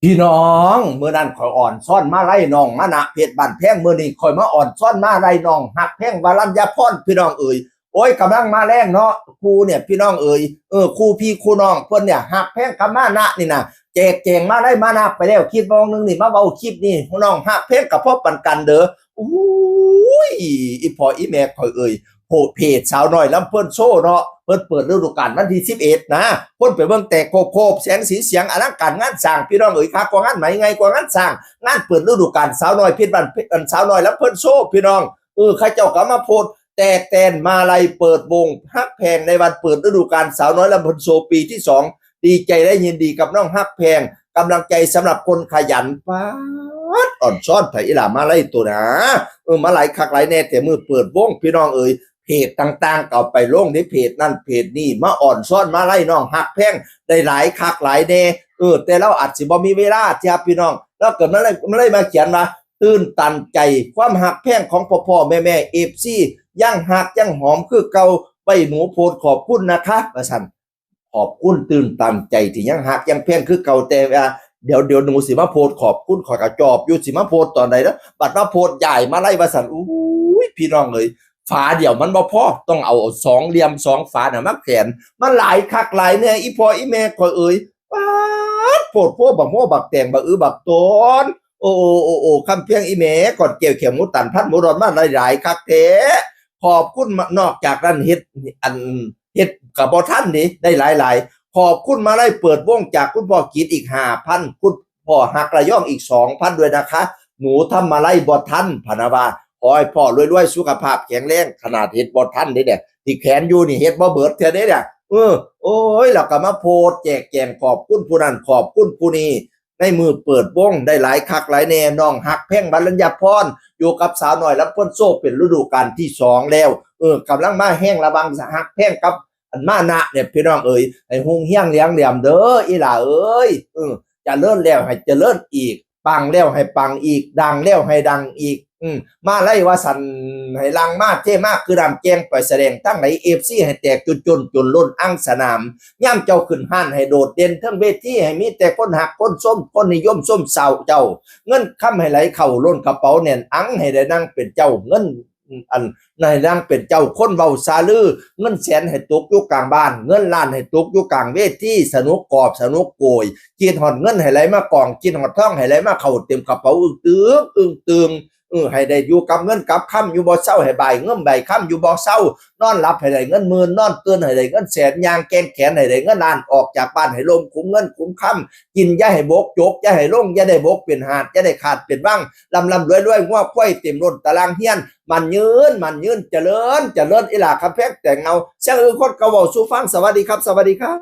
พี่น้องเมื่อนั้นข่อยอ่อนซ่อนมาไล่น้องมานะเพชรบ้านแพงเมื่อนี้ข่อยมาอ่อนซ่อนมาไล่น้องหักแพงวารัญญาพรพี่น้องเอ๋ยโอ้ยกำลังมาแรงเนาะครูเนี่ยพี่น้องเอ๋ยครูพี่ครูน้องเพิ่นเนี่ยหักแพงกับมานะนี่นะแจกแจงมาได้มานะไปแล้วคลิปมองนึงนี่มาเว้าคลิปนี่น้องหักแพงกับพ่อปันกันเด้ออุ้ยอีพ่ออีแม่ข่อยเอ๋ยโหเพจสาวน้อยลำเพิ่นโชว์เนาะเพิ่นเปิดฤดูกาลวันที่11นะเพิ่นไปเบิ่งแต่โคบแสงสีเสียงอลังการงานสร้างพี่น้องเอ๋ยครับกว่างานไหมไงกว่างานสร้างงานเปิดฤดูกาลสาวน้อยเพชรบ้านสาวน้อยลำเพิ่นโชว์พี่น้องใครเจ้าก็มาโพสแตกแตนมาลัยเปิดวงฮักแพงในวันเปิดฤดูกาลสาวน้อยลำเพิ่นโชว์ปีที่2ดีใจและยินดีกับน้องฮักแพงกำลังใจสำหรับคนขยันป้าอ่อนช้อนไผอีหล่ามาไล่ตัวนะมาไล่คักไล่แน่แต่มือเปิดวงพี่น้องเอ๋ยเพจต่างๆเอาไปลงในเพจนั่นเพจนี่มาอ่อนซ้อนมาไล่น้องฮักแพงได้หลายคักหลายแน่แต่เราอาจสิบ่มีเวลาจ้าพี่น้องแล้วเกิดมาเลยมาเขียนมาตื่นตันใจความหักแพงของพ่อแม่FCยังหักยังหอมคือเก่าไปหนูโพสขอบคุณนะคะว่าซั่นขอบคุณตื่นตันใจที่ยังหักยังแพงคือเก่าแต่เดี๋ยวหนูสิมาโพสขอบคุณขอกระจอบอยู่สิมาโพสตอนไหนนะบัดมาโพสใหญ่มาไล่ว่าซั่นอุ้ยพี่น้องเอ้ยฝาเดียวมันบ่พอต้องเอา2เหลี่ยม2ฝาน่ะมาแขวนมันหลายคักหลายเนี่ยอีพ่ออีแม่ข่อยเอ้ยป๊าดโพดโพบักโมบักแตงบักบักต้นโอ้คำเพียงอีแม่ก่อนเกี่ยวเข็มหมูตันพัดหมูรอนมาหลายๆคักแท้ขอบคุณนอกจากนั้นเฮ็ดกับบ่ทันนี่ได้หลายๆขอบคุณมาได้เปิดวงจากคุณพ่อกีดอีก 5,000 คุณพ่อหักระย่องอีก 2,000 ด้วยนะคะหนูทำมาไล่บ่ทันพะนะว่าขอให้พ่อรวยๆสุขภาพแข็งแรงขนาดเฮ็ดบ่ทันนี่เนี่ยที่แขนอยู่นี่เฮ็ดบ่เบิดเท่านี้เนี่ยโอ้ยแล้วก็มาโพสแจกแจงขอบคุณผู้นั้นขอบคุณผู้นี้ในมือเปิดวงได้หลายคักหลายแน่น้องฮักแพงวรัญญาพรอยู่กับสาวน้อยลำเพิ่นโซ่เป็นฤดูกาลที่2แล้วกำลังมาแห้งระวังสฮักแพงกับอันมานะเนี่ยพี่น้องเอ๋ยให้ฮุงเฮียงเลี้ยงเหลี่ยมเด้ออีหล่าเอ้ยจะเลิ่นแล้วให้เจริญอีกปังแล้วให้ปังอีกดังแล้วให้ดังอีกมาไล่ว่าสันให้ลังมาเท่มากคือดำแกงไปแสดงตั้งไหนFCให้แตกจนล้นอังสนามย่ำเจ้าขึ้นห้านให้โดดเด่นทั้งเวทีให้มีแต่คนหักคนส้มคนนิยมส้มเศร้าเจ้าเงินค้ำให้ไหลเข่าล้นกระเป๋าแน่นอังให้ได้นั่งเป็นเจ้าเงินอันในร่างเป็นเจ้าคนเบาซาลือเงินแสนให้ตกอยู่กลางบ้านเงินล้านให้ตกอยู่กลางเวทีสนุกกอบสนุกโกยกินหอดเงินให้ไหลมากองกินหอดท่องให้ไหลมาเข่าเต็มกระเป๋าตึงให้ได้อยู่กับเงินกับค่ำอยู่บ่เศร้าให้ใบเงินใบค่ำอยู่บ่เศร้านอนหลับให้ได้เงินหมื่นนอนตื่นให้ได้เงินแสนยางแกงแขนให้ได้เงินล้านออกจากบ้านให้ลมคุ้มเงินคุ้มค่ำกินอย่าให้บกจกอย่าให้ลงอย่าได้บกเป็นหาดอย่าได้ขาดเป็นว่างลำรวยงัวควายเต็มล้นตารางเฮียนมันยืนเจริญอีหล่าคำแพงแต่งเงาเสียงคนเก่าเว้าสู่ฟังสวัสดีครับ